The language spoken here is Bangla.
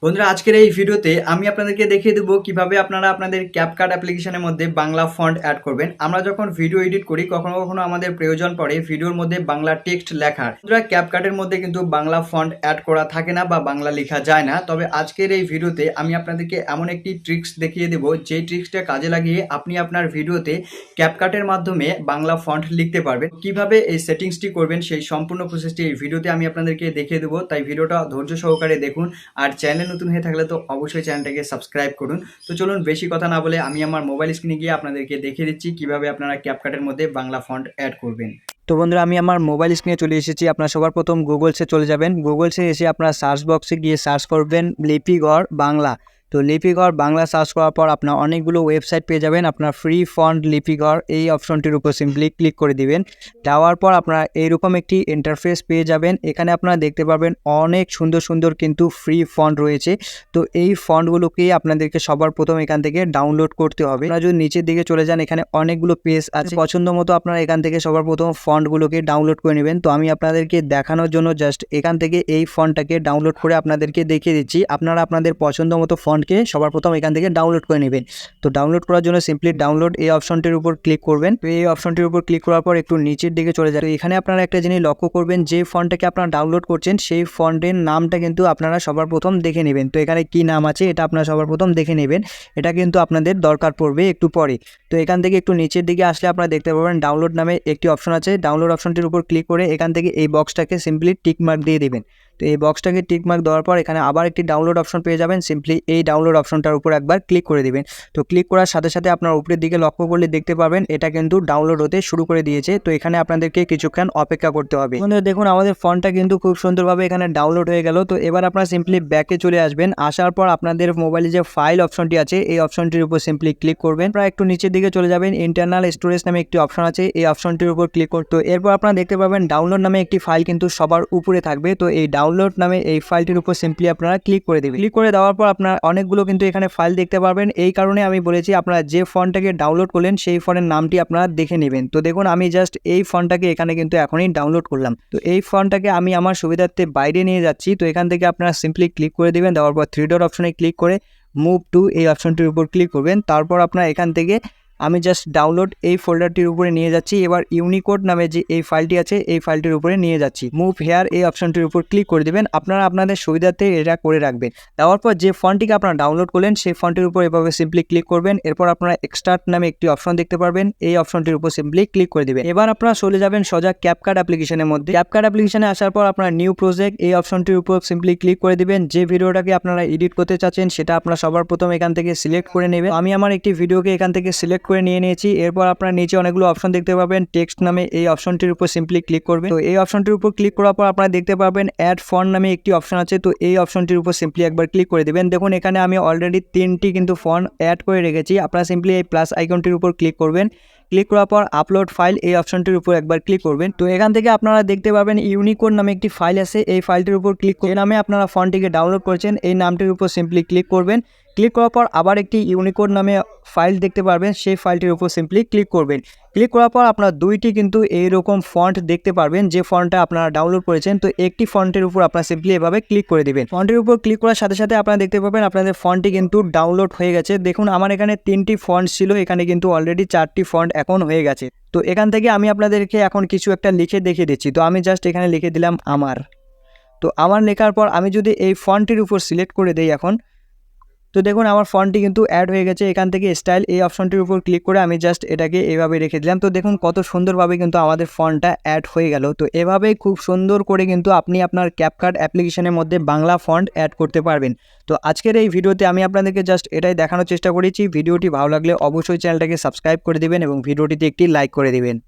বন্ধুরা, আজকের এই ভিডিওতে আমি আপনাদেরকে দেখিয়ে দেবো কিভাবে আপনারা আপনাদের ক্যাপকাট অ্যাপ্লিকেশনের মধ্যে বাংলা ফন্ট অ্যাড করবেন। আমরা যখন ভিডিও এডিট করি কখনো কখনো আমাদের প্রয়োজন পড়ে ভিডিওর মধ্যে বাংলা টেক্সট লেখার। বন্ধুরা, ক্যাপকাটের মধ্যে কিন্তু বাংলা ফন্ট অ্যাড করা থাকে না বা বাংলা লেখা যায় না। তবে আজকের এই ভিডিওতে আমি আপনাদেরকে এমন একটি ট্রিক্স দেখিয়ে দেবো যে ট্রিক্সটা কাজে লাগিয়ে আপনি আপনার ভিডিওতে ক্যাপকাটের মাধ্যমে বাংলা ফন্ট লিখতে পারবেন। কিভাবে এই সেটিংসটি করবেন সেই সম্পূর্ণ প্রসেসটি এই ভিডিওতে আমি আপনাদেরকে দেখিয়ে দেবো, তাই ভিডিওটা ধৈর্য সহকারে দেখুন। আর চ্যানেল নতুন হয়ে থাকলে তো অবশ্যই চ্যানেলটাকে সাবস্ক্রাইব করুন। তো চলুন বেশি কথা না বলে আমি আমার মোবাইল স্ক্রিনে গিয়ে আপনাদেরকে দেখিয়ে দিচ্ছি কিভাবে আপনারা ক্যাপকাটের মধ্যে বাংলা ফন্ট অ্যাড করবেন। তো বন্ধুরা, আমি আমার মোবাইল স্ক্রিনে চলে এসেছি। আপনারা সবার প্রথম গুগলসে চলে যাবেন। গুগলসে এসে আপনারা সার্চ বক্সে গিয়ে সার্চ করবেন লিপিঘর বাংলা। তো লিপিঘর বাংলা সার্চ করার পর আপনার অনেকগুলো ওয়েবসাইট পেয়ে যাবেন। আপনার ফ্রি ফন্ট লিপিঘর এই অপশনটির উপর সিম্পলি ক্লিক করে দিবেন। দেওয়ার পর আপনারা এইরকম একটি ইন্টারফেস পেয়ে যাবেন। এখানে আপনারা দেখতে পাবেন অনেক সুন্দর সুন্দর কিন্তু ফ্রি ফন্ট রয়েছে। তো এই ফন্টগুলোকে আপনাদেরকে সবার প্রথম এখান থেকে ডাউনলোড করতে হবে। আপনারা যদি নিচের দিকে চলে যান, এখানে অনেকগুলো পেজ আছে। পছন্দ মতো আপনারা এখান থেকে সবার প্রথম ফন্টগুলোকে ডাউনলোড করে নেবেন। তো আমি আপনাদেরকে দেখানোর জন্য জাস্ট এখান থেকে এই ফন্টটাকে ডাউনলোড করে আপনাদেরকে দেখিয়ে দিচ্ছি। আপনারা আপনাদের পছন্দ মতো ফন্টকে সবার প্রথম এখান থেকে ডাউনলোড করে নেবেন। তো ডাউনলোড করার জন্য সিম্পলি ডাউনলোড এই অপশনটির উপর ক্লিক করবেন। তো এই অপশনটির উপর ক্লিক করার পর একটু নিচের দিকে চলে যাবে। এখানে আপনারা একটা জিনিস লক্ষ্য করবেন, যে ফন্টটাকে আপনারা ডাউনলোড করছেন সেই ফন্টের নামটা কিন্তু আপনারা সবার প্রথম দেখে নেবেন। তো এখানে কি নাম আছে এটা আপনারা সবার প্রথম দেখে নেবেন। এটা কিন্তু আপনাদের দরকার পড়বে একটু পরে। তো এখান থেকে একটু নিচের দিকে আসলে আপনারা দেখতে পাবেন ডাউনলোড নামে একটি অপশন আছে। ডাউনলোড অপশনটির উপর ক্লিক করে এখান থেকে এই বক্সটাকে সিম্পলি টিক মার্ক দিয়ে দেবেন। তো এই বক্সটাকে টিক মার্ক দেওয়ার পর এখানে আবার একটি ডাউনলোড অপশন পেয়ে যাবেন। সিম্পলি এই ডাউনলোড অপশনটার উপর একবার ক্লিক করে দিবেন। তো ক্লিক করার সাথে সাথে আপনার উপরের দিকে লক্ষ্য করলে দেখতে পাবেন এটা কিন্তু ডাউনলোড হতে শুরু করে দিয়েছে। তো এখানে আপনাদেরকে কিছুক্ষণ অপেক্ষা করতে হবে। দেখুন আমাদের ফন্টটা কিন্তু খুব সুন্দরভাবে এখানে ডাউনলোড হয়ে গেল। তো এবার আপনারা সিম্পলি ব্যাকে চলে আসবেন। আসার পর আপনাদের মোবাইলে যে ফাইল অপশনটি আছে এই অপশনটির উপর সিম্পলি ক্লিক করবেন। আপনারা একটু নিচের দিকে চলে যাবেন, ইন্টারনাল স্টোরেজ নামে একটি অপশন আছে, এই অপশনটির উপর ক্লিক করতে। এরপর আপনারা দেখতে পাবেন ডাউনলোড নামে একটি ফাইল কিন্তু সবার উপরে থাকবে। তো এই ডাউনলোড নামে এই ফাইলটির উপর সিম্পলি আপনারা ক্লিক করে দেবেন। ক্লিক করে দেওয়ার পর আপনারা অনেকগুলো কিন্তু এখানে ফাইল দেখতে পারবেন। এই কারণে আমি বলেছি আপনারা যে ফন্টটাকে ডাউনলোড করলেন সেই ফন্টের নামটি আপনারা দেখে নেবেন। তো দেখুন আমি জাস্ট এই ফন্টটাকে এখানে কিন্তু এখনই ডাউনলোড করলাম। তো এই ফন্টটাকে আমি আমার সুবিধার্থে বাইরে নিয়ে যাচ্ছি। তো এখান থেকে আপনারা সিম্পলি ক্লিক করে দেবেন। দেওয়ার পর থ্রি ডট অপশনে ক্লিক করে মুভ টু এই অপশনটির উপর ক্লিক করবেন। তারপর আপনারা এখান থেকে আমি জাস্ট ডাউনলোড এই ফোল্ডারটির উপরে নিয়ে যাচ্ছি। এবার ইউনিকোড নামে যে এই ফাইলটি আছে এই ফাইলটির উপরে নিয়ে যাচ্ছি। মুভ হেয়ার এই অপশনটির উপর ক্লিক করে দেবেন। আপনারা আপনাদের সুবিধার্থে এটা করে রাখবেন। দেওয়ার পর যে ফন্টটিকে আপনারা ডাউনলোড করলেন সেই ফন্টের উপর এভাবে সিম্পলি ক্লিক করবেন। এরপর আপনারা এক্সট্রাক্ট নামে একটি অপশন দেখতে পারবেন, এই অপশনটির উপর সিম্পলি ক্লিক করে দেবেন। এবার আপনারা চলে যাবেন সোজা ক্যাপকাট অ্যাপ্লিকেশনের মধ্যে। ক্যাপকাট অ্যাপ্লিকেশনে আসার পর আপনারা নিউ প্রজেক্ট এই অপশনটির উপর সিম্পলি ক্লিক করে দিবেন। যে ভিডিওটাকে আপনারা এডিট করতে চাচ্ছেন সেটা আপনারা সবার প্রথম এখান থেকে সিলেক্ট করে নেবেন। আমি আমার একটি ভিডিওকে এখান থেকে সিলেক্ট করে নিয়ে নিয়েছি। এরপর আপনারা নিচে অনেকগুলো অপশন দেখতে পাবেন, টেক্সট নামে এই অপশনটির উপর সিম্পলি ক্লিক করবেন। তো এই অপশনটির উপর ক্লিক করার পর আপনারা দেখতে পাবেন অ্যাড ফন্ট নামে একটি অপশন আছে। তো এই অপশনটির উপর সিম্পলি একবার ক্লিক করে দেবেন। দেখুন এখানে আমি অলরেডি 3টি কিন্তু ফন্ট অ্যাড করে রেখেছি। আপনারা সিম্পলি এই প্লাস আইকনটির উপর ক্লিক করবেন। ক্লিক করার পর আপলোড ফাইল এই অপশনটির উপর একবার ক্লিক করবেন। তো এখান থেকে আপনারা দেখতে পাবেন ইউনিকোড নামে একটি ফাইল আছে, এই ফাইলটির উপর ক্লিক করে নামে আপনারা ফন্টটিকে ডাউনলোড করেছেন এই নামটির উপর সিম্পলি ক্লিক করবেন। ক্লিক করার পর আবার একটি ইউনিকোড নামে ফাইল দেখতে পারবেন, সেই ফাইলটির উপর সিম্পলি ক্লিক করবেন। ক্লিক করার পর আপনারা দুইটি কিন্তু এইরকম ফন্ট দেখতে পারবেন যে ফন্টটা আপনারা ডাউনলোড করেছেন। তো একটি ফন্টের উপর আপনারা সিম্পলি এভাবে ক্লিক করে দিবেন। ফন্টের উপর ক্লিক করার সাথে সাথে আপনারা দেখতে পাবেন আপনাদের ফন্টটি কিন্তু ডাউনলোড হয়ে গেছে। দেখুন আমার এখানে 3টি ফন্ট ছিল, এখানে কিন্তু অলরেডি 4টি ফন্ট এখন হয়ে গেছে। তো এখান থেকে আমি আপনাদেরকে এখন কিছু একটা লিখে দেখিয়ে দিচ্ছি। তো আমি জাস্ট এখানে লিখে দিলাম আমার। তো আমার লেখার পর আমি যদি এই ফন্টটির উপর সিলেক্ট করে দেই এখন, তো দেখুন আমার ফন্টটি কিন্তু অ্যাড হয়ে গেছে। এখান থেকে স্টাইল এই অপশনটির উপর ক্লিক করে আমি জাস্ট এটাকে এভাবে রেখে দিলাম। তো দেখুন কত সুন্দরভাবে কিন্তু আমাদের ফন্টটা অ্যাড হয়ে গেল। তো এভাবেই খুব সুন্দর করে কিন্তু আপনি আপনার ক্যাপকাট অ্যাপ্লিকেশনের মধ্যে বাংলা ফন্ট অ্যাড করতে পারবেন। তো আজকের এই ভিডিওতে আমি আপনাদেরকে জাস্ট এটাই দেখানোর চেষ্টা করেছি। ভিডিওটি ভালো লাগলে অবশ্যই চ্যানেলটাকে সাবস্ক্রাইব করে দেবেন এবং ভিডিওটিতে একটি লাইক করে দেবেন।